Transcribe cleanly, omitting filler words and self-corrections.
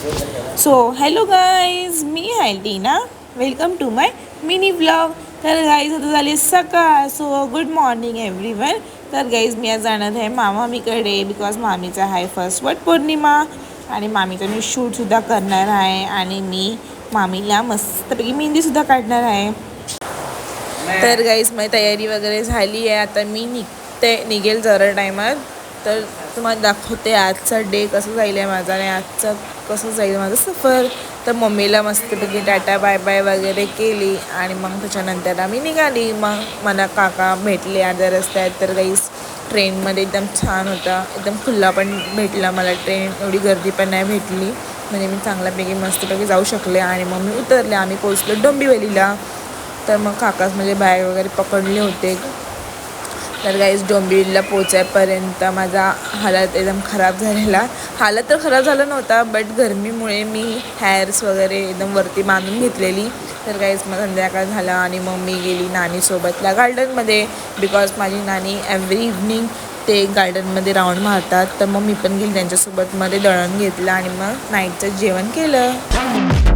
So hello guys, मी आहे Tina. Welcome to my mini blog. तर गाईज आता झाली सकाळ. So good morning everyone. तर गाईज मी आज जाणार आहे मामीकडे बिकॉज मामीचा आहे फर्स्ट वट पौर्णिमा आणि मामीचं मी शूटसुद्धा करणार आहे आणि मी मामीला मस्तपैकी मेहंदीसुद्धा काढणार आहे. तर गाईज माझी तयारी वगैरे झाली आहे. आता मी निघेल जरा टायमात. तर तुम्हाला दाखवते आजचा डे कसं जाईल आहे माझा आणि आजचं कसं जाईल माझं सफर. तर मम्मीला मस्तपैकी टाटा बाय बाय वगैरे केली आणि मग त्याच्यानंतर आम्ही निघाली. मग मला काका भेटले अर्ध्या रस्त्यात. तर गाईज ट्रेनमध्ये एकदम छान होता, एकदम खुल्ला पण भेटला मला ट्रेन. एवढी गर्दी पण नाही भेटली, म्हणजे मी चांगल्यापैकी मस्तपैकी जाऊ शकले. आणि मग मी उतरले. आम्ही पोचलो डोंबिवलीला. तर मग काकाच म्हणजे बॅग वगैरे पकडले होते. तर गाईज डोंबिवलीला पोचायपर्यंत माझा हालत एकदम खराब झालेला. हालत तर खराब झाला नव्हता, बट गरमीमुळे मी हेअर्स वगैरे एकदम वरती बांधून घेतलेली. तर गाईज मग संध्याकाळ झाला आणि मग मी गेली नानीसोबतला गार्डनमध्ये. बिकॉज माझी नानी एव्हरी इव्हनिंग ते गार्डनमध्ये राऊंड मारतात. तर मग मी पण गेली त्यांच्यासोबत. मध्ये दळण घेतलं आणि मग नाईटचं जेवण केलं.